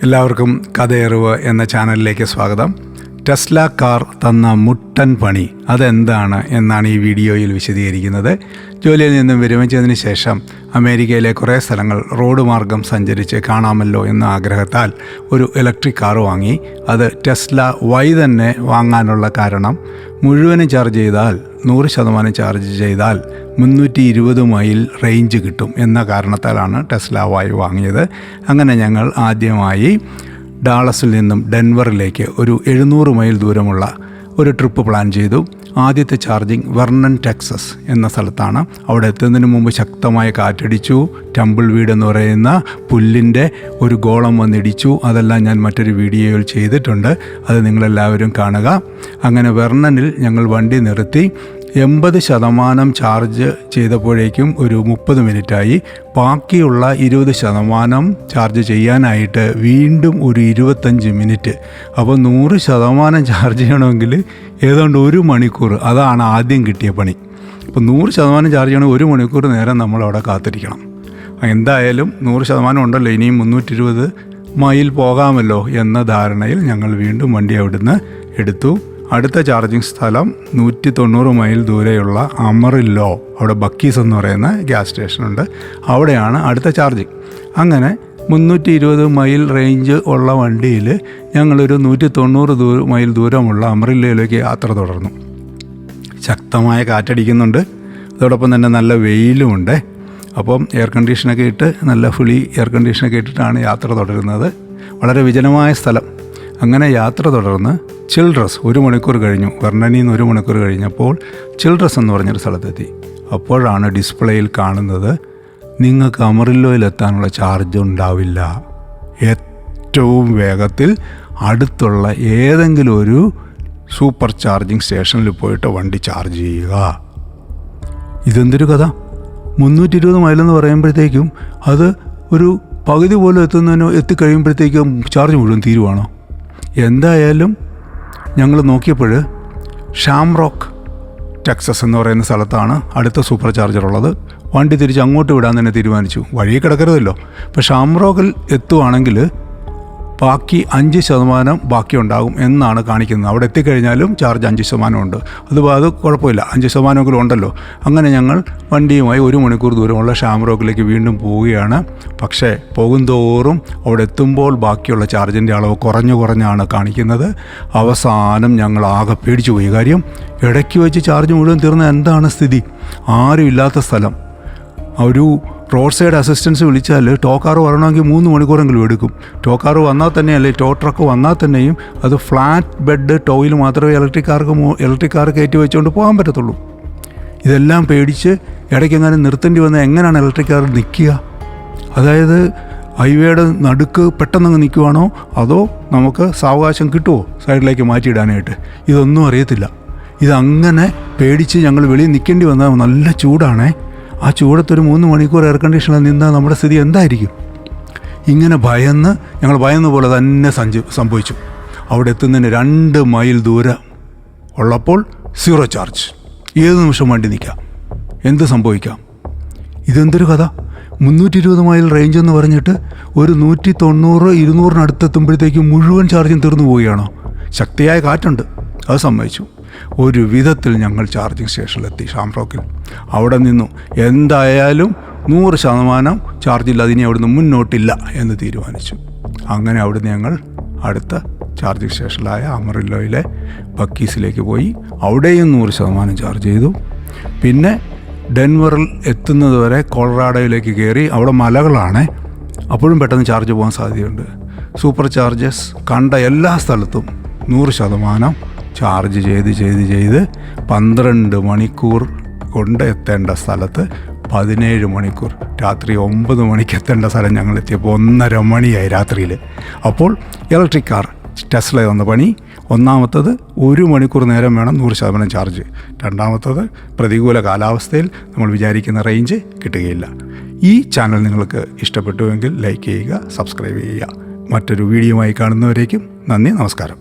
എല്ലാവർക്കും കഥയറിവ് എന്ന ചാനലിലേക്ക് സ്വാഗതം. ടെസ്ല കാർ തന്ന മുട്ടൻ പണി അതെന്താണ് എന്നാണ് ഈ വീഡിയോയിൽ വിശദീകരിക്കുന്നത്. ജോലിയിൽ നിന്നും വിരമിച്ചതിന് ശേഷം അമേരിക്കയിലെ കുറേ സ്ഥലങ്ങൾ റോഡ് മാർഗം സഞ്ചരിച്ച് കാണാമല്ലോ എന്ന ആഗ്രഹത്താൽ ഒരു ഇലക്ട്രിക് കാർ വാങ്ങി. അത് ടെസ്ല വൈ തന്നെ വാങ്ങാനുള്ള കാരണം മുഴുവനും ചാർജ് ചെയ്താൽ 100% ചാർജ് ചെയ്താൽ 320 മൈൽ റേഞ്ച് കിട്ടും എന്ന കാരണത്താലാണ് ടെസ്ല വൈ വാങ്ങിയത്. അങ്ങനെ ഞങ്ങൾ ആദ്യമായി ഡാളസിൽ നിന്നും ഡെൻവറിലേക്ക് ഒരു 700 മൈൽ ദൂരമുള്ള ഒരു ട്രിപ്പ് പ്ലാൻ ചെയ്തു. ആദ്യത്തെ ചാർജിങ് വെർണൻ ടെക്സസ് എന്ന സ്ഥലത്താണ്. അവിടെ എത്തുന്നതിന് മുമ്പ് ശക്തമായ കാറ്റടിച്ചു. ടംബിൾ വീട് എന്ന് പറയുന്ന പുല്ലിൻ്റെ ഒരു ഗോളം വന്നിടിച്ചു. അതെല്ലാം ഞാൻ മറ്റൊരു വീഡിയോയിൽ ചെയ്തിട്ടുണ്ട്, അത് നിങ്ങളെല്ലാവരും കാണുക. അങ്ങനെ വെർണനിൽ ഞങ്ങൾ വണ്ടി നിർത്തി 80% ചാർജ് ചെയ്തപ്പോഴേക്കും ഒരു 30 മിനിറ്റായി. ബാക്കിയുള്ള 20% ചാർജ് ചെയ്യാനായിട്ട് വീണ്ടും ഒരു 25 മിനിറ്റ്. അപ്പോൾ 100% ചാർജ് ചെയ്യണമെങ്കിൽ ഏതാണ്ട് 1 മണിക്കൂർ. അതാണ് ആദ്യം കിട്ടിയ പണി. അപ്പോൾ 100% ചാർജ് ചെയ്യണമെങ്കിൽ 1 മണിക്കൂർ നേരം നമ്മളവിടെ കാത്തിരിക്കണം. എന്തായാലും 100% ഉണ്ടല്ലോ, ഇനിയും 320 മൈൽ പോകാമല്ലോ എന്ന ധാരണയിൽ ഞങ്ങൾ വീണ്ടും വണ്ടി അവിടുന്ന് എടുത്തു. അടുത്ത ചാർജിങ് സ്ഥലം 190 മൈൽ ദൂരെയുള്ള അമറില്ലോ, അവിടെ ബക്കീസ് എന്ന് പറയുന്ന ഗ്യാസ് സ്റ്റേഷനുണ്ട്. അവിടെയാണ് അടുത്ത ചാർജിങ്. അങ്ങനെ 320 മൈൽ റേഞ്ച് ഉള്ള വണ്ടിയിൽ ഞങ്ങളൊരു 190 മൈൽ ദൂരമുള്ള അമറില്ലയിലേക്ക് യാത്ര തുടർന്നു. ശക്തമായ കാറ്റടിക്കുന്നുണ്ട്, അതോടൊപ്പം തന്നെ നല്ല വെയിലുമുണ്ട്. അപ്പം എയർ കണ്ടീഷനൊക്കെ ഇട്ട്, നല്ല ഫുള്ളി എയർ കണ്ടീഷനൊക്കെ ഇട്ടിട്ടാണ് യാത്ര തുടരുന്നത്. വളരെ വിജനമായ സ്ഥലം. അങ്ങനെ യാത്ര തുടർന്ന് ചിൽഡ്രസ് 1 മണിക്കൂർ കഴിഞ്ഞു. വെർണനിൽ നിന്ന് 1 മണിക്കൂർ കഴിഞ്ഞപ്പോൾ ചിൽഡ്രസ് എന്ന് പറഞ്ഞൊരു സ്ഥലത്തെത്തി. അപ്പോഴാണ് ഡിസ്പ്ലേയിൽ കാണുന്നത്, നിങ്ങൾക്ക് അമറില്ലോയിലെത്താനുള്ള ചാർജ് ഉണ്ടാവില്ല. ഏറ്റവും വേഗത്തിൽ അടുത്തുള്ള ഏതെങ്കിലും ഒരു സൂപ്പർ ചാർജിങ് സ്റ്റേഷനിൽ പോയിട്ട് വണ്ടി ചാർജ് ചെയ്യുക. ഇതെന്തൊരു കഥ! 320 മൈലെന്ന് പറയുമ്പോഴത്തേക്കും അത് ഒരു പകുതി പോലും എത്തിക്കഴിയുമ്പോഴത്തേക്കും ചാർജ് മുഴുവൻ തീരുവാണോ? എന്തായാലും ഞങ്ങൾ നോക്കിയപ്പോൾ ഷാംറോക്ക് ടെക്സസ് എന്ന് പറയുന്ന സ്ഥലത്താണ് അടുത്ത സൂപ്പർ ചാർജർ ഉള്ളത്. വണ്ടി തിരിച്ച് അങ്ങോട്ട് വിടാൻ തന്നെ തീരുമാനിച്ചു. വഴി കിടക്കരുതല്ലോ. അപ്പോൾ ഷാംറോക്കിൽ എത്തുവാണെങ്കിൽ ബാക്കി 5% ബാക്കി ഉണ്ടാകും എന്നാണ് കാണിക്കുന്നത്. അവിടെ എത്തിക്കഴിഞ്ഞാലും ചാർജ് 5% ഉണ്ട്. അത് കുഴപ്പമില്ല, 5% ഉണ്ടല്ലോ. അങ്ങനെ ഞങ്ങൾ വണ്ടിയുമായി 1 മണിക്കൂർ ദൂരമുള്ള ഷാംറോക്കിലേക്ക് വീണ്ടും പോവുകയാണ്. പക്ഷേ പോകുന്തോറും അവിടെ എത്തുമ്പോൾ ബാക്കിയുള്ള ചാർജിൻ്റെ അളവ് കുറഞ്ഞാണ് കാണിക്കുന്നത്. അവസാനം ഞങ്ങൾ ആകെ പേടിച്ചു പോയി. കാര്യം, ഇടയ്ക്ക് വെച്ച് ചാർജ് മുഴുവൻ തീർന്ന എന്താണ് സ്ഥിതി? ആരും ഇല്ലാത്ത സ്ഥലം. ഒരു റോഡ് സൈഡ് അസിസ്റ്റൻസ് വിളിച്ചാൽ ടോ കാർ വരണമെങ്കിൽ 3 മണിക്കൂറെങ്കിലും എടുക്കും. ടോ കാർ വന്നാൽ തന്നെ, അല്ലെങ്കിൽ ടോ ട്രക്ക് വന്നാൽ തന്നെയും അത് ഫ്ലാറ്റ് ബെഡ് ടോയിൽ മാത്രമേ ഇലക്ട്രിക് കാർ കയറ്റി വെച്ചുകൊണ്ട് പോകാൻ പറ്റത്തുള്ളൂ. ഇതെല്ലാം പേടിച്ച് ഇടയ്ക്കെങ്ങാനും നിർത്തേണ്ടി വന്നാൽ എങ്ങനെയാണ് ഇലക്ട്രിക് കാർ നിൽക്കുക? അതായത് ഹൈവേയുടെ നടുക്ക് പെട്ടെന്നങ്ങ് നിൽക്കുവാണോ, അതോ നമുക്ക് സാവകാശം കിട്ടുമോ സൈഡിലേക്ക് മാറ്റിയിടാനായിട്ട്? ഇതൊന്നും അറിയത്തില്ല. ഇതങ്ങനെ പേടിച്ച് ഞങ്ങൾ വെളിയിൽ നിൽക്കേണ്ടി വന്നാൽ നല്ല ചൂടാണേ. ആ ചൂടത്തൊരു 3 മണിക്കൂർ എയർ കണ്ടീഷനിൽ നിന്നാൽ നമ്മുടെ സ്ഥിതി എന്തായിരിക്കും? ഇങ്ങനെ ഞങ്ങൾ ഭയന്ന പോലെ തന്നെ സംഭവിച്ചു. അവിടെ എത്തുന്നതിന് 2 മൈൽ ദൂരം ഉള്ളപ്പോൾ 0 ചാർജ്. ഏത് നിമിഷം വണ്ടി നിൽക്കാം, എന്ത് സംഭവിക്കാം? ഇതെന്തൊരു കഥ! 320 മൈൽ റേഞ്ച് എന്ന് പറഞ്ഞിട്ട് ഒരു 190-200 അടുത്തെത്തുമ്പോഴത്തേക്കും മുഴുവൻ ചാർജും തീർന്നു പോവുകയാണോ? ശക്തിയായ കാറ്റുണ്ട്, അത് സമ്മതിച്ചു. ഒരു വിധത്തിൽ ഞങ്ങൾ ചാർജിങ് സ്റ്റേഷനിലെത്തി ഷാംറോക്കിൽ. അവിടെ നിന്നു എന്തായാലും 100% ചാർജില്ല, അതിനെ അവിടുന്ന് മുന്നോട്ടില്ല എന്ന് തീരുമാനിച്ചു. അങ്ങനെ അവിടുന്ന് ഞങ്ങൾ അടുത്ത ചാർജിങ് സ്റ്റേഷനിലായ അമറില്ലോയിലെ ബക്കീസിലേക്ക് പോയി. അവിടെയും 100% ചാർജ് ചെയ്തു. പിന്നെ ഡെൻവറിൽ എത്തുന്നത് വരെ കൊളറാഡോയിലേക്ക് കയറി. അവിടെ മലകളാണ്, അപ്പോഴും പെട്ടെന്ന് ചാർജ് പോകാൻ സാധ്യതയുണ്ട്. സൂപ്പർ ചാർജസ് കണ്ട എല്ലാ സ്ഥലത്തും 100% ചാർജ് ചെയ്ത് 12 മണിക്കൂർ കൊണ്ട് എത്തേണ്ട സ്ഥലത്ത് 17 മണിക്കൂർ, രാത്രി 9 മണിക്ക് എത്തേണ്ട സ്ഥലം ഞങ്ങൾ എത്തിയപ്പോൾ 1:30 മണിയായി രാത്രിയിൽ. അപ്പോൾ ഇലക്ട്രിക് കാർ ടെസ്ല തന്ന പണി, ഒന്നാമത്തത് 1 മണിക്കൂർ നേരം വേണം 100% ചാർജ്. രണ്ടാമത്തത് പ്രതികൂല കാലാവസ്ഥയിൽ നമ്മൾ വിചാരിക്കുന്ന റേഞ്ച് കിട്ടുകയില്ല. ഈ ചാനൽ നിങ്ങൾക്ക് ഇഷ്ടപ്പെട്ടുവെങ്കിൽ ലൈക്ക് ചെയ്യുക, സബ്സ്ക്രൈബ് ചെയ്യുക. മറ്റൊരു വീഡിയോയുമായി കാണുന്നവരേക്കും നന്ദി, നമസ്കാരം.